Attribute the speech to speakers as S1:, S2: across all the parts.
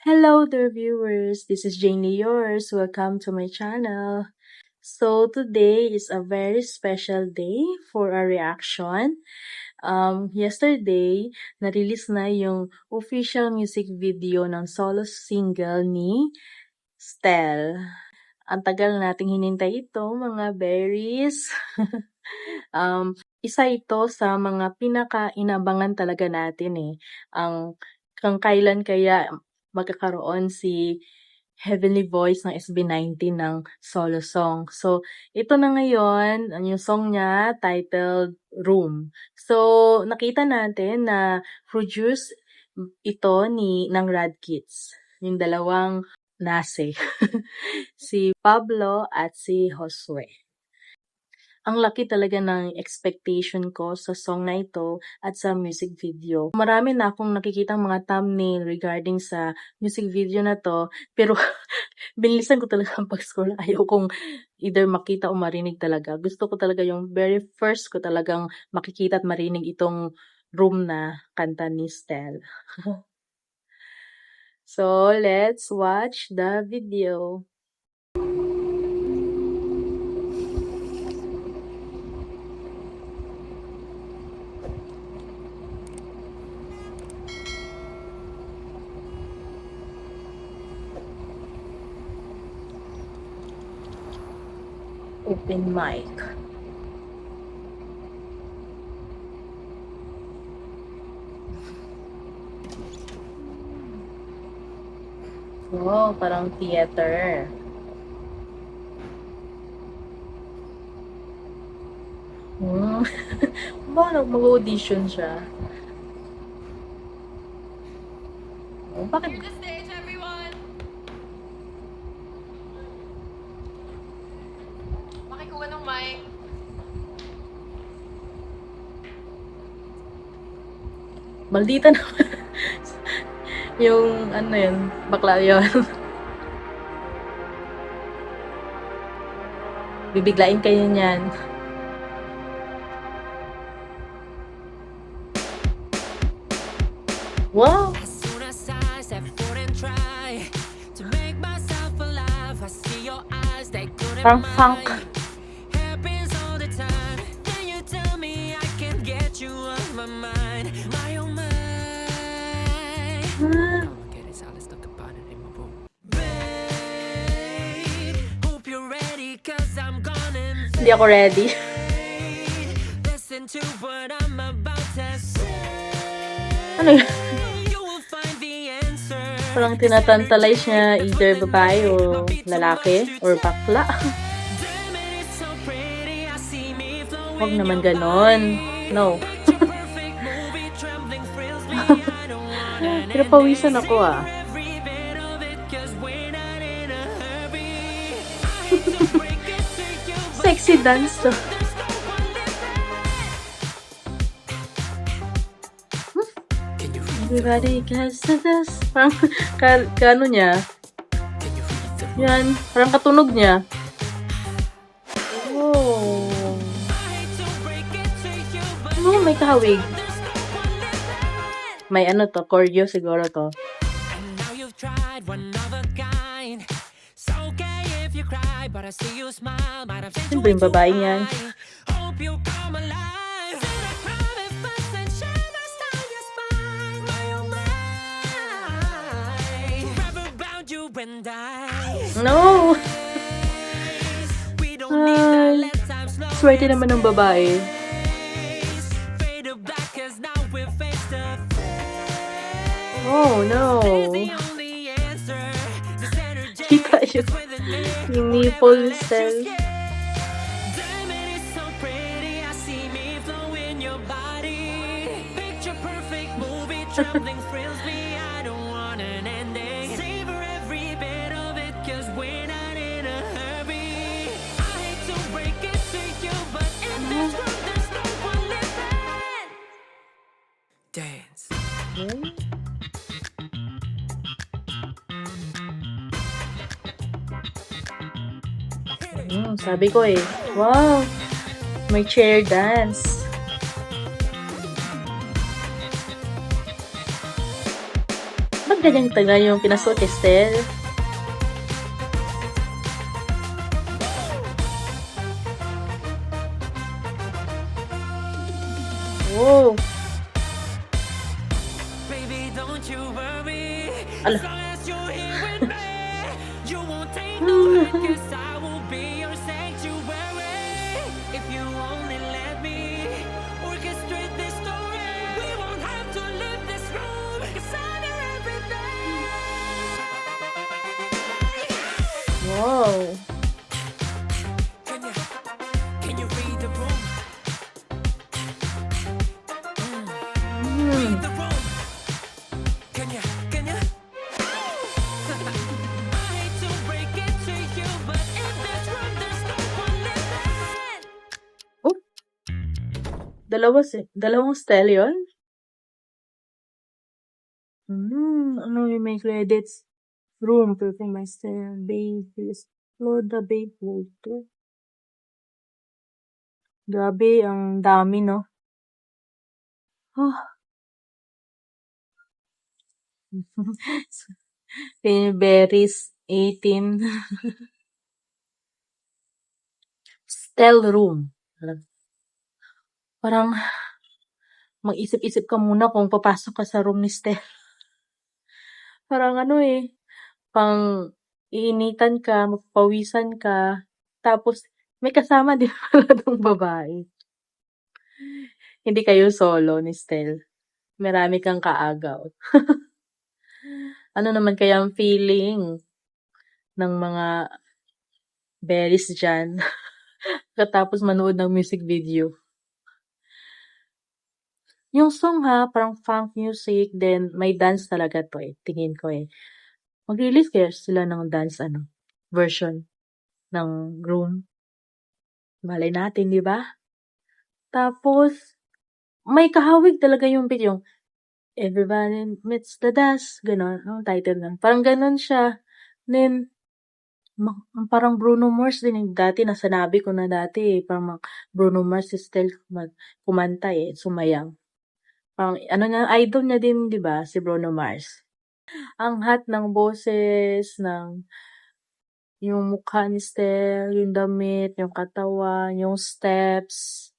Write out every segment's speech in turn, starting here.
S1: Hello there viewers, this is Janie yours. Welcome to my channel. So today is a very special day for a reaction. Yesterday, na-release na yung official music video ng solo single ni Stel. Ang tagal nating hinintay ito, mga berries. Isa ito sa mga pinaka-inabangan talaga natin eh. Kung kailan kaya magkakaroon si Heavenly Voice ng SB19 ng solo song. So, ito na ngayon, yung song niya titled Room. So, nakita natin na produce ito ng Rad Kids. Yung dalawang nase. Si Pablo at si Josue. Ang laki talaga ng expectation ko sa song na ito at sa music video. Marami na akong nakikitang mga thumbnail regarding sa music video na to, pero binilisan ko talaga ang pag-scroll. Ayaw kong either makita o marinig talaga. Gusto ko talaga yung very first ko talagang makikita at marinig itong Room na kanta ni Stel. So, let's watch the video. Open mic. Oh, parang theater. Bakit mag-audition siya? Oh, bakit?
S2: Clear the stage, everyone! Makikuha ng mic.
S1: Maldita naman. Yung ano yun, bakla yun. Bibiglain kayo niyan. Wow!
S3: As soon as I step forward and try to make myself alive, I see your eyes, they couldn't
S1: Parang funk.
S3: happens all the time. Then you tell me I can't get you off my mind. My oh my. Okay, that's how let's talk about it in my room. Babe, hope you're ready, cause I'm gonna
S1: Hindi ako ready.
S3: listen to what I'm about to say.
S1: Ano yun?
S3: You will find the answer.
S1: Parang tinatantalize niya either babae o lalaki or bakla.
S3: Damn it, it's so pretty. I see me flowing.
S1: Huwag naman ganon. No.
S3: Perfect movie, trembling thrills me. I don't want an
S1: Pero pawisan ako ah.
S3: every bit of it, 'cause we're not in a hurry. I hate to break it to you, but
S1: Sexy dance to.
S3: there's no one left. Can you read the
S1: Everybody gets to this. Parang kano niya.
S3: Can you read the
S1: Yan. Parang katunog niya. Oh.
S3: I hate to break it to you, but
S1: Oh, may kahawig.
S3: there's no one left.
S1: May ano to, choreo siguro to.
S3: And now you've tried one of a kind. It's okay if you cry, but I see you smile. Might have changed
S1: Siyempre yung babae niyan.
S3: Hope you come alive. Said I promise first and shivers down your spine. My oh my. Forever bound you and I.
S1: No!
S3: We don't need to
S1: Ay,
S3: let time slow
S1: swerte naman ng babae.
S3: us. Fade to black 'cause now we're face to face.
S1: Oh, no.
S3: The only answer. This energy
S1: Kita yun.
S3: within me.
S1: Yung nipple cell.
S3: Damn it, it's so pretty. I see me flow in your body. Picture perfect movie, trembling thrills me. I don't want an ending. Savor every bit of it, 'cause we're not in a hurry. I hate to break it to you, but in this world there's no one living. Dance.
S1: Sabi ko eh. Wow! May chair dance. Ba't Ganyang taga yung pinasuot kay Stel. Wow!
S3: Baby, don't you worry.
S1: Ala.
S3: As long as you're here with me, you won't take no hurt, 'cause I will be your sanctuary. If you only let me orchestrate this story, we won't have to leave this room, 'cause I'm your everything.
S1: Wow!
S3: Can you read the room?
S1: Hmm.
S3: The room. Can you? I hate to break it to you, but in this room there's no one living.
S1: Oh! Dalawang Stel yun? Ano yung may credits? Room, Perfect My Stel, Babe, Explode the Babe Water. Grabe, ang dami, no? Berries, 18. Stel Room. Parang mag-isip-isip ka muna kung papasok ka sa room ni Stel. Parang pang iinitan ka, mapapawisan ka, tapos may kasama din pala ng babae. Hindi kayo solo ni Stel. Marami kang kaagaw. Ano naman kaya ang feeling ng mga berries dyan katapos manood ng music video? Yung song parang funk music, then may dance talaga to tingin ko Mag-release kaya sila ng dance version ng Room. Malay natin, di ba? Tapos, may kahawig talaga yung beat, yung Everybody Meets the Dust, gano'n, ang title nun. Parang gano'n siya. Then, parang Bruno Mars din yung dati, nasanabi ko na dati parang Bruno Mars is still kumanta sumayaw. Parang, idol niya din, di ba, si Bruno Mars. Ang hot ng boses, yung mukha ni Stel, yung damit, yung katawan, yung steps.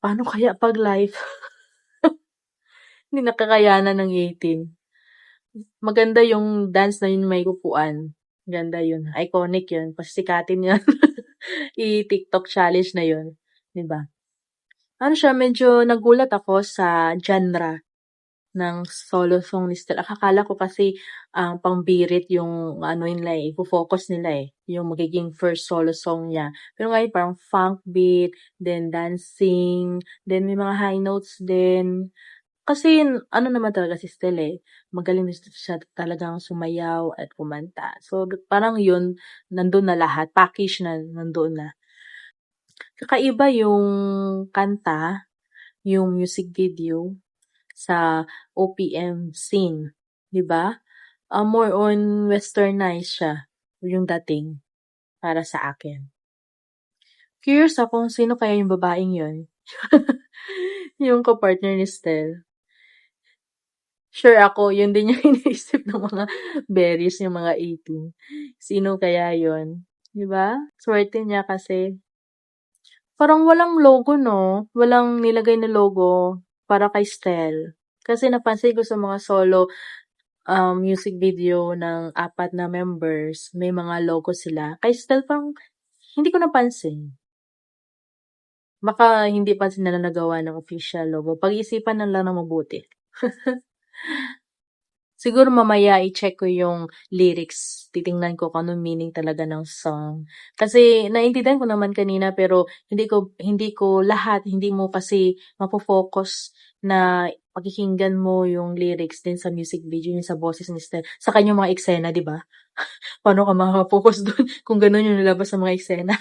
S1: Paano kaya pag live? Hindi nakakayanan ng 18. Maganda yung dance na yun may upuan. Ganda yun. Iconic yun. Pasikatin yun. I-TikTok challenge na yun. Diba? Medyo nagulat ako sa genre ng solo song ni Stel. Akala ko kasi pangbirit yung nila ipo-focus nila yung magiging first solo song niya. Pero ngayon parang funk beat, then dancing, then may mga high notes din. Kasi naman talaga si Stel magaling siya talagang sumayaw at kumanta. So parang yun, nandun na lahat, package na nandun na. Kakaiba yung kanta, yung music video sa OPM scene, 'di ba? More on westernized siya yung dating para sa akin. Curious ako kung sino kaya yung babaeng yun. Yung ka-partner ni Stel. Sure ako, yun din yung iniisip ng mga berries, yung mga 18. Sino kaya yun? 'Di ba? Swerte niya kasi. Parang walang logo, no? Walang nilagay na logo para kay Stel. Kasi napansin ko sa mga solo music video ng 4 na members, may mga logo sila. Kay Stel parang hindi ko napansin. Baka hindi pa sila nagawa ng official logo. Pag-isipan na lang ng mabuti. Siguro mamaya i-check ko yung lyrics. Titingnan ko kung anong meaning talaga ng song. Kasi naintindihan ko naman kanina pero hindi ko lahat, hindi mo kasi mapo-focus na pakikinggan mo yung lyrics din sa music video, yung sa boses ni Stel. Sa kanyang mga eksena, di ba? Paano ka makaka-focus doon kung gano'n yung nilabas sa mga eksena?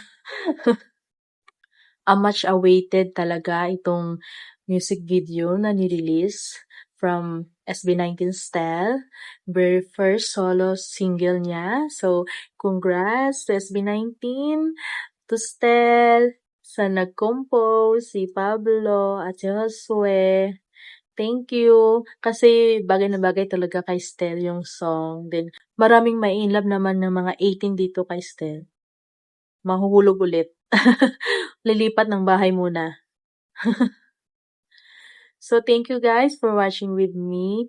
S1: Much awaited talaga itong music video na ni-release from SB19 Stel. Very first solo single niya. So, congrats to SB19, to Stel, sa nag-compose, si Pablo, at si Josue. Thank you. Kasi bagay na bagay talaga kay Stel yung song. Then, maraming mai-inlove naman ng mga 18 dito kay Stel. Mahuhulog ulit. Lilipat ng bahay muna. So, thank you guys for watching with me.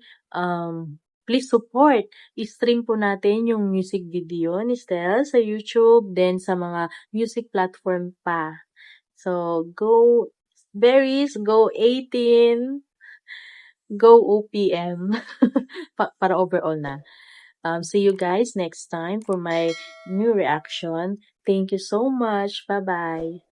S1: Please support. I-stream po natin yung music video ni Stel sa YouTube, then sa mga music platform pa. So, go Berries, go 18, go OPM. Para overall na. See you guys next time for my new reaction. Thank you so much. Bye-bye.